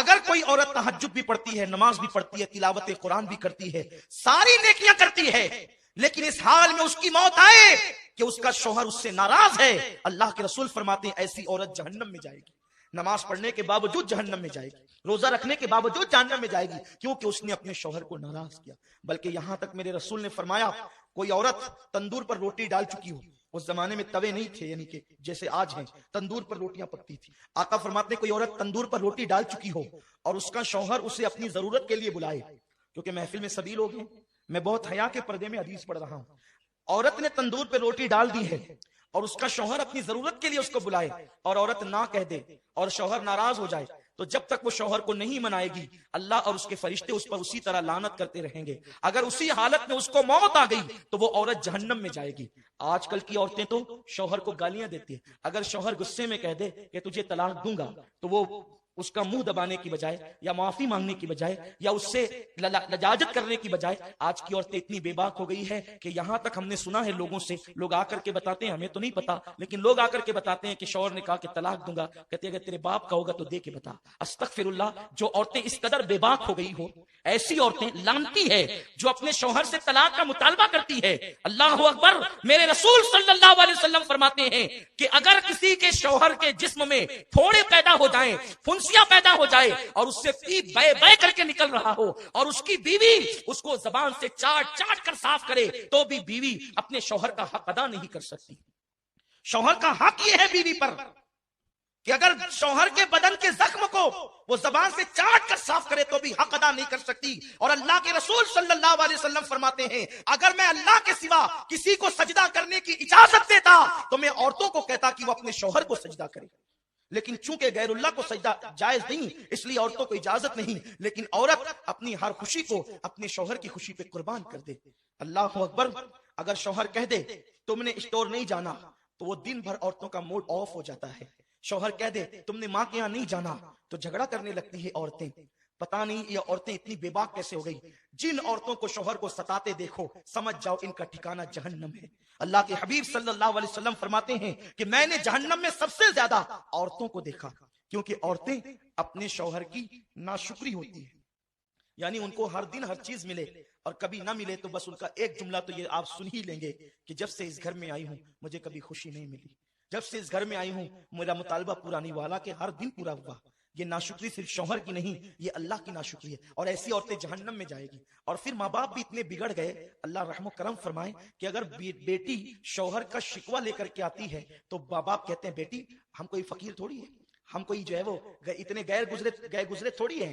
اگر کوئی عورت تہجد بھی پڑھتی ہے، نماز بھی پڑھتی ہے، تلاوت قرآن بھی کرتی ہے، ساری نیکیاں کرتی ہے، لیکن اس حال میں اس کی موت آئے کہ اس کا شوہر اس سے ناراض ہے، اللہ کے رسول فرماتے ہیں ایسی عورت جہنم میں جائے گی، نماز پڑھنے کے باوجود جہنم میں جائے گی، روزہ رکھنے کے باوجود جہنم میں جائے گی، کیونکہ اس نے اپنے شوہر کو ناراض کیا۔ بلکہ یہاں تک میرے رسول نے فرمایا کوئی عورت تندور پر روٹی ڈال چکی ہو، اس زمانے میں توے نہیں تھے یعنی کہ جیسے آج ہیں، تندور پر روٹیاں پکتی تھی، آقا فرماتے ہیں کوئی عورت تندور پر روٹی ڈال چکی ہو اور اس کا شوہر اسے اپنی ضرورت کے لیے بلائے، کیونکہ محفل میں سبھی لوگ ہیں، میں بہت حیا کے پردے میں حدیث پڑھ رہا ہوں، عورت نے تندور پہ روٹی ڈال دی ہے اور اس کا شوہر اپنی ضرورت کے لیے اس کو بلائے اور عورت نہ کہہ دے اور شوہر ناراض ہو جائے، تو جب تک وہ شوہر کو نہیں منائے گی اللہ اور اس کے فرشتے اس پر اسی طرح لعنت کرتے رہیں گے، اگر اسی حالت میں اس کو موت آ گئی تو وہ عورت جہنم میں جائے گی۔ آج کل کی عورتیں تو شوہر کو گالیاں دیتی ہیں، اگر شوہر غصے میں کہہ دے کہ تجھے طلاق دوں گا تو وہ اس کا منہ دبانے کی بجائے یا معافی مانگنے کی بجائے یا اس سے لجاجت کرنے کی بجائے آج کی عورتیں اتنی بے باک ہو گئی ہے کہ یہاں تک ہم نے سنا ہے لوگوں سے، لوگ آ کر کے بتاتے ہیں، ہمیں تو نہیں پتا لیکن لوگ آ کر کے بتاتے ہیں کہ شوہر نے کہا کہ طلاق دوں گا، کہتے ہیں اگر تیرے باپ کا ہوگا تو دے کے بتا۔ استغفر اللہ، جو عورتیں اس قدر بے باک ہو گئی ہو، ایسی عورتیں لعنتی ہے جو اپنے شوہر سے طلاق کا مطالبہ کرتی ہے۔ اللہ اکبر، میرے رسول صلی اللہ علیہ وسلم فرماتے ہیں کہ اگر کسی کے شوہر کے جسم میں پھوڑے پیدا ہو جائیں، پھنسیاں پیدا ہو جائے اور اس سے پیپ بے بے کر کے نکل رہا ہو اور اس کی بیوی اس کو زبان سے چاٹ چاٹ کر صاف کرے تو بھی بیوی اپنے شوہر کا حق ادا نہیں کر سکتی۔ شوہر کا حق یہ ہے بیوی پر کہ اگر شوہر کے بدن کے زخم کو وہ زبان سے چاٹ کر صاف کرے تو بھی حق ادا نہیں کر سکتی۔ اور اللہ کے رسول صلی اللہ علیہ وسلم فرماتے ہیں اگر میں اللہ کے سوا کسی کو سجدہ کرنے کی اجازت دیتا تو میں عورتوں کو کہتا کہ وہ اپنے شوہر کو سجدہ کرے، لیکن چونکہ غیر اللہ کو سجدہ جائز نہیں اس لیے عورتوں کو اجازت نہیں، لیکن عورت اپنی ہر خوشی کو اپنے شوہر کی خوشی پہ قربان کر دے۔ اللہ اکبر، اگر شوہر کہہ دے تم نے اسٹور نہیں جانا تو وہ دن بھر عورتوں کا موڈ آف ہو جاتا ہے، شوہر کہہ دے تم نے ماں کے یہاں نہیں جانا تو جھگڑا کرنے لگتی ہے عورتیں۔ پتہ نہیں یہ عورتیں اتنی بے باک کیسے ہو گئی، جن عورتوں کو شوہر کو ستاتے دیکھو سمجھ جاؤ ان کا ٹھکانہ جہنم ہے۔ اللہ کے حبیب صلی اللہ علیہ وسلم فرماتے ہیں کہ میں نے جہنم میں سب سے زیادہ عورتوں کو دیکھا، کیونکہ عورتیں اپنے شوہر کی ناشکری ہوتی ہیں، یعنی ان کو ہر دن ہر چیز ملے اور کبھی نہ ملے تو بس ان کا ایک جملہ تو یہ آپ سن ہی لیں گے کہ جب سے اس گھر میں آئی ہوں مجھے کبھی خوشی نہیں ملی، جب سے اس گھر میں آئی ہوں میرا مطالبہ پورا نہیں ہوا، حالانکہ ہر دن پورا ہوا۔ یہ ناشکری صرف شوہر کی نہیں، یہ اللہ کی ناشکری ہے، اور ایسی عورتیں جہنم میں جائے گی۔ اور پھر ماں باپ بھی اتنے بگڑ گئے، اللہ رحم و کرم فرمائے، کہ اگر بیٹی شوہر کا شکوہ لے کر کے آتی ہے تو ماں باپ کہتے ہیں بیٹی ہم کوئی فقیر تھوڑی ہے، ہم کوئی جو ہے وہ اتنے گئے گزرے تھوڑی ہیں،